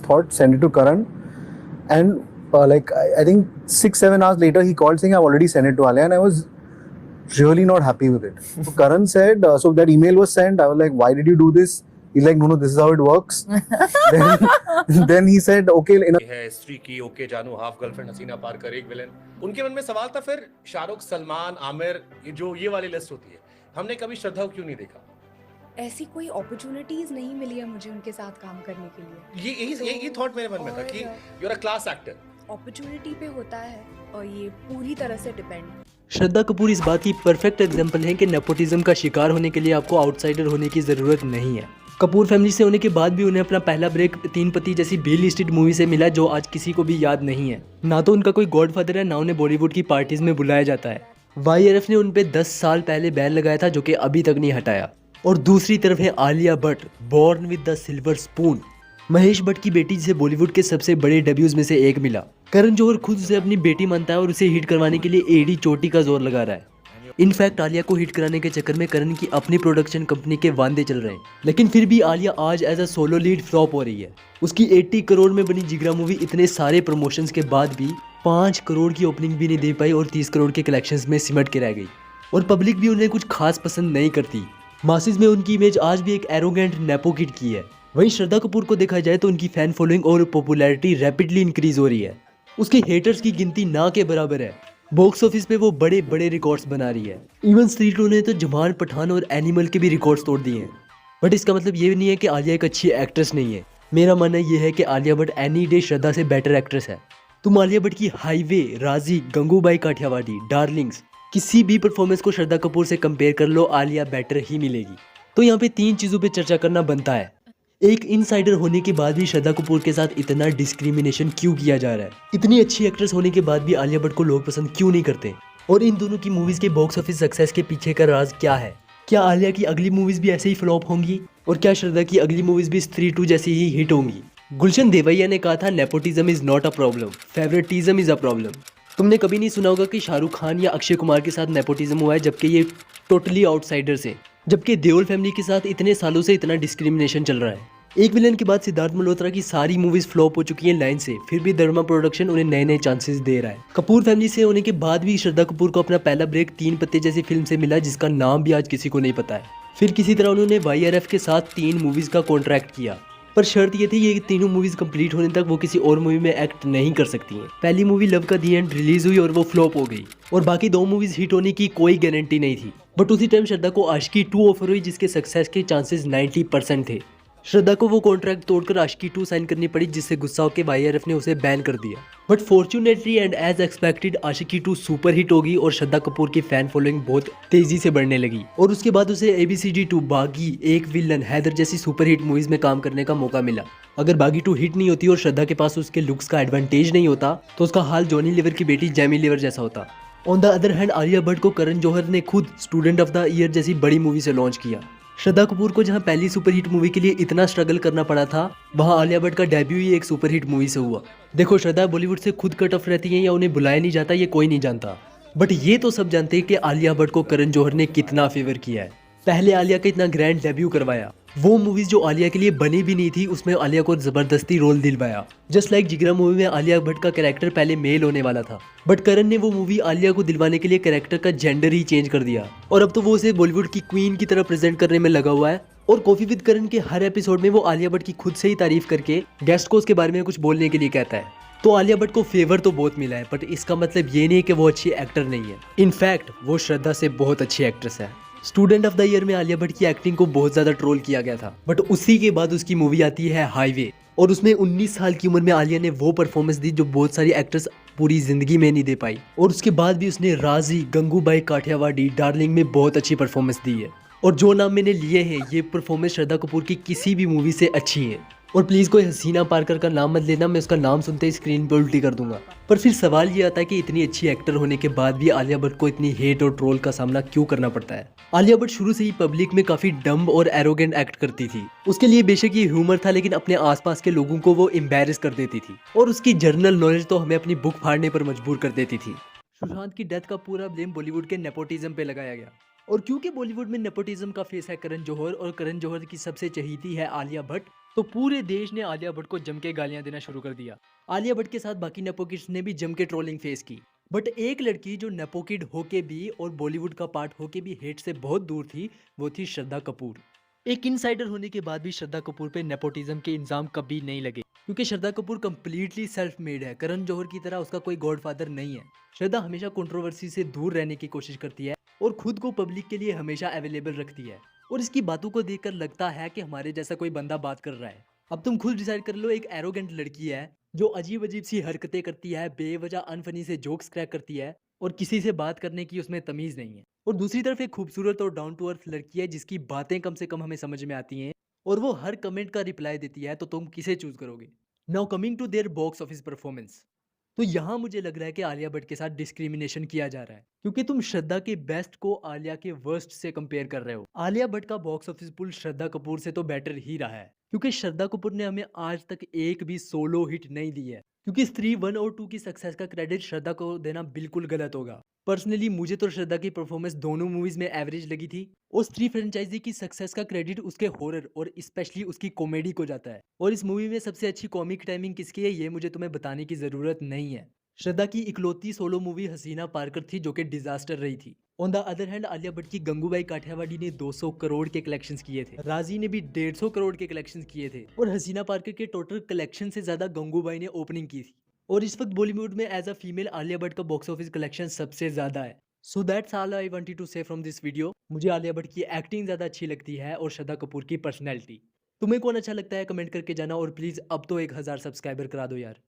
thought, send it to Karan, and like I think 6-7 hours later he called saying I've already sent it to Alia, and I was really not happy with it. So Karan said, so that email was sent. I was like, why did you do this? He's like, no, this is how it works. then he said, okay. है स्त्री की okay जानू half girlfriend हसीना पार कर एक villain, उनके मन में सवाल था फिर शाहरुख सलमान आमिर ये वाली लिस्ट होती है, हमने कभी श्रद्धा को क्यों नहीं देखा? ऐसी कोई अपॉर्चुनिटीज नहीं मिली है मुझे उनके साथ काम करने के लिए। ये थॉट मेरे मन में था कि you are a class actor. Opportunity पे होता है और ये पूरी तरह से डिपेंड। श्रद्धा कपूर इस बात की परफेक्ट एग्जाम्पल है कि नेपोटिज्म का शिकार होने के लिए आपको आउटसाइडर होने की ज़रूरत नहीं है। कपूर फैमिली से होने के बाद भी उन्हें अपना पहला ब्रेक तीन पति जैसी बी लिस्टेड मूवी से मिला, जो आज किसी को भी याद नहीं है। ना तो उनका कोई गॉडफादर है, ना उन्हें बॉलीवुड की पार्टीज में बुलाया जाता है। YRF ने उन पे 10 साल पहले बैन लगाया था, जो कि अभी तक नहीं हटाया। और दूसरी तरफ है Alia Bhatt, born with the silver spoon, Mahesh Bhatt की बेटी, जिसे बॉलीवुड के सबसे बड़े डेब्यूज में से एक मिला। करण जौहर खुद उसे अपनी बेटी मानता है और उसे हिट करवाने के लिए एडी चोटी का जोर लगा रहा है। इनफैक्ट आलिया को हिट कराने के चक्कर में करण की अपनी प्रोडक्शन कंपनी के वांदे चल रहे हैं, लेकिन फिर भी आलिया आज as a solo lead flop हो रही है। उसकी 80 करोड़ में बनी जिगरा मूवी इतने सारे प्रमोशंस के बाद भी 5 करोड़ की ओपनिंग भी नहीं दे पाई और 30 करोड़ के कलेक्शंस में सिमट के रह गई। और पब्लिक भी उन्हें कुछ खास पसंद नहीं करती। मासिस में उनकी इमेज आज भी एक एरोगेंट नेपो किड की है। वहीं श्रद्धा कपूर को देखा जाए तो उनकी फैन फॉलोइंग और पॉपुलैरिटी रैपिडली इंक्रीज हो रही है। उसके हेटर्स की गिनती ना के बराबर है। बॉक्स ऑफिस पे वो बड़े बड़े रिकॉर्ड्स बना रही है। इवन स्त्री टू ने तो जवान, पठान और एनिमल के भी रिकॉर्ड्स तोड़ दिए हैं। बट इसका मतलब ये नहीं है कि आलिया एक अच्छी एक्ट्रेस नहीं है। मेरा मानना ये है कि आलिया भट्ट एनी डे श्रद्धा से बेटर एक्ट्रेस है। तुम आलिया भट्ट की हाईवे, राजी, गंगूबाई काठियावाड़ी, डार्लिंग्स, किसी भी परफॉर्मेंस को श्रद्धा कपूर से कंपेयर कर लो, आलिया बेटर ही मिलेगी। तो यहाँ पे 3 चीज़ों पे चर्चा करना बनता है। एक इनसाइडर होने के बाद भी श्रद्धा कपूर के साथ इतना डिस्क्रिमिनेशन क्यों किया जा रहा है? इतनी अच्छी एक्ट्रेस होने के बाद भी आलिया भट्ट को लोग पसंद क्यों नहीं करते? और इन दोनों की मूवीज के बॉक्स ऑफिस सक्सेस के पीछे का राज क्या है? क्या आलिया की अगली मूवीज भी ऐसे ही फ्लॉप होंगी? और क्या श्रद्धा की अगली मूवीज भी स्त्री 2 जैसी ही हिट होंगी? गुलशन देवैया ने कहा था, nepotism is not a problem, favouritism is a problem. तुमने कभी नहीं सुना होगा कि शाहरुख खान या अक्षय कुमार के साथ नेपोटिज्म हुआ है, जबकि ये टोटली आउटसाइडर्स हैं। जबकि देओल फैमिली के साथ इतने सालों से इतना डिस्क्रिमिनेशन चल रहा है। एक विलन के बाद सिद्धार्थ मल्होत्रा की सारी मूवीज फ्लॉप हो चुकी हैं लाइन से, फिर भी धर्मा प्रोडक्शन उन्हें नए नए चांसेस दे रहा है। कपूर फैमिली से होने के बाद भी श्रद्धा कपूर को अपना पहला ब्रेक तीन पत्ते जैसी फिल्म से मिला, जिसका नाम भी आज किसी को नहीं पता है। फिर किसी तरह उन्होंने YRF के साथ 3 मूवीज का कॉन्ट्रैक्ट किया, पर शर्त ये थी ये तीनों मूवीज कंप्लीट होने तक वो किसी और मूवी में एक्ट नहीं कर सकती हैं। पहली मूवी लव का दी एंड रिलीज हुई और वो फ्लॉप हो गई, और बाकी 2 मूवीज हिट होने की कोई गारंटी नहीं थी। बट उसी टाइम श्रद्धा को आशिकी 2 ऑफर हुई, जिसके सक्सेस के चांसेस 90% थे। श्रद्धा को वो कॉन्ट्रैक्ट तोड़कर आशिकी 2 साइन करनी पड़ी, जिससे गुस्सा होकर YRF ने उसे बैन कर दिया। But fortunately and as expected Aashiqui 2 super hit होगी और श्रद्धा कपूर की फैन फॉलोइंग बहुत तेजी से बढ़ने लगी। और उसके बाद उसे ABCD 2, बागी, एक विलन, हैदर जैसी सुपर हिट मूवीज में काम करने का मौका मिला। अगर बागी 2 हिट नहीं होती और श्रद्धा के पास उसके लुक्स का एडवांटेज नहीं होता, तो उसका हाल जॉनी लीवर की बेटी जेमी लीवर जैसा होता। On the other hand Alia Bhatt को करण जौहर ने खुद स्टूडेंट ऑफ द ईयर जैसी बड़ी मूवी से लॉन्च किया। श्रद्धा कपूर को जहां पहली सुपरहिट मूवी के लिए इतना स्ट्रगल करना पड़ा था, वहां आलिया भट्ट का डेब्यू ही एक सुपरहिट मूवी से हुआ। देखो, श्रद्धा बॉलीवुड से खुद कट ऑफ रहती है या उन्हें बुलाया नहीं जाता, ये कोई नहीं जानता। बट ये तो सब जानते हैं कि आलिया भट्ट को करण जौहर ने कितना फेवर किया है। पहले आलिया का इतना ग्रैंड डेब्यू करवाया, वो मूवीज जो आलिया के लिए बनी भी नहीं थी, उसमें आलिया को जबरदस्ती रोल दिलवाया। जस्ट लाइक जिगरा मूवी में आलिया भट्ट का कैरेक्टर पहले मेल होने वाला था, बट करण ने वो मूवी आलिया को दिलवाने के लिए कैरेक्टर का जेंडर ही चेंज कर दिया, और अब तो वो उसे बॉलीवुड की क्वीन की तरह प्रेजेंट करने में लगा हुआ है। और कॉफी विद करण के हर एपिसोड में वो आलिया भट्ट की खुद से ही तारीफ करके गेस्ट को उसके बारे में कुछ बोलने के लिए कहता है। तो आलिया भट्ट को फेवर तो बहुत मिला है, बट इसका मतलब ये नहीं कि वो अच्छी एक्टर नहीं है। इनफैक्ट वो श्रद्धा से बहुत अच्छी एक्ट्रेस है। स्टूडेंट ऑफ द ईयर में आलिया भट्ट की एक्टिंग को बहुत ज्यादा ट्रोल किया गया था, बट उसी के बाद उसकी मूवी आती है हाईवे, और उसमें 19 साल की उम्र में आलिया ने वो परफॉर्मेंस दी जो बहुत सारी एक्ट्रेस पूरी जिंदगी में नहीं दे पाई। और उसके बाद भी उसने राजी, गंगूबाई काठियावाड़ी, डार्लिंग में बहुत अच्छी परफॉर्मेंस दी है। और जो नाम मैंने लिए हैं, ये परफॉर्मेंस श्रद्धा कपूर की किसी भी मूवी से अच्छी है। और प्लीज़ कोई हसीना पारकर का नाम मत लेना, मैं उसका नाम सुनते ही स्क्रीन पर उल्टी कर दूंगा। पर फिर सवाल ये आता है कि इतनी अच्छी एक्टर होने के बाद भी आलिया भट्ट को इतनी हेट और ट्रोल का सामना क्यों करना पड़ता है? आलिया भट्ट शुरू से ही पब्लिक में काफी डम्ब और एरोगेंट एक्ट करती थी। उसके लिए बेशक ये ह्यूमर था, लेकिन अपने आसपास के लोगों को वो एम्बैरेस कर देती थी, और उसकी जर्नल नॉलेज तो हमें अपनी बुक फाड़ने पर मजबूर कर देती थी। सुशांत की डेथ का पूरा ब्लेम बॉलीवुड के नेपोटिज्म पे लगाया गया। और क्योंकि बॉलीवुड में नेपोटिज्म का फेस है करण जौहर और करण जौहर की सबसे चहेती है आलिया भट्ट, तो पूरे देश ने आलिया भट्ट को जम के गालियां देना शुरू कर दिया। आलिया भट्ट के साथ बाकी नेपो किड्स ने भी जम के ट्रोलिंग फेस की, बट एक लड़की जो नेपो किड होके भी और बॉलीवुड का पार्ट होके भी हेट से बहुत दूर थी, वो थी श्रद्धा कपूर। एक इनसाइडर होने के बाद भी श्रद्धा कपूर पे नेपोटिज्म के इल्जाम कभी नहीं लगे, क्योंकि Shraddha Kapoor completely self made है। करण जौहर की तरह उसका कोई गॉडफादर नहीं है। श्रद्धा हमेशा कंट्रोवर्सी से दूर रहने की कोशिश करती है और खुद को पब्लिक के लिए हमेशा अवेलेबल रखती है, और इसकी बातों को देखकर लगता है कि हमारे जैसा कोई बंदा बात कर रहा है। अब तुम खुद डिसाइड कर लो, एक एरोगेंट लड़की है जो अजीब अजीब सी हरकतें करती है, बेवजह अनफनी से जोक्स क्रैक करती है और किसी से बात करने की उसमें तमीज नहीं है, और दूसरी तरफ एक खूबसूरत और डाउन टू अर्थ लड़की है जिसकी बातें कम से कम हमें समझ में आती हैं और वो हर कमेंट का रिप्लाई देती है। तो तुम किसे चूज करोगे? Now coming to there box office performance, तो यहाँ मुझे लग रहा है कि आलिया भट्ट के साथ डिस्क्रिमिनेशन किया जा रहा है, क्योंकि तुम श्रद्धा के बेस्ट को आलिया के वर्स्ट से कंपेयर कर रहे हो। आलिया भट्ट का बॉक्स ऑफिस पुल श्रद्धा कपूर से तो बेटर ही रहा है, क्योंकि श्रद्धा कपूर ने हमें आज तक एक भी सोलो हिट नहीं दी है, क्योंकि स्त्री 1 और 2 की सक्सेस का क्रेडिट श्रद्धा को देना बिल्कुल गलत होगा। पर्सनली मुझे तो श्रद्धा की परफॉर्मेंस दोनों मूवीज में एवरेज लगी थी, और स्त्री फ्रेंचाइजी की सक्सेस का क्रेडिट उसके हॉरर और स्पेशली उसकी कॉमेडी को जाता है। और इस मूवी में सबसे अच्छी कॉमिक टाइमिंग किसकी है ये मुझे तुम्हें बताने की जरूरत नहीं है। श्रद्धा की इकलौती सोलो मूवी हसीना पारकर थी, जो कि डिजास्टर रही थी। On the other hand Alia Bhatt की गंगूबाई काठियावाड़ी ने 200 करोड़ के कलेक्शंस किए थे, राजी ने भी 150 करोड़ के कलेक्शंस किए थे, और हसीना पारकर के टोटल कलेक्शन से ज्यादा गंगूबाई ने ओपनिंग की थी। और इस वक्त बॉलीवुड में as a female Alia Bhatt का बॉक्स ऑफिस कलेक्शन सबसे ज्यादा है। So that's all I wanted to say from this video. मुझे आलिया भट्ट की एक्टिंग ज्यादा अच्छी लगती है और श्रद्धा कपूर की पर्सनैलिटी। तुम्हें कौन अच्छा लगता है कमेंट करके जाना, और प्लीज अब तो 1000 सब्सक्राइबर करा दो यार।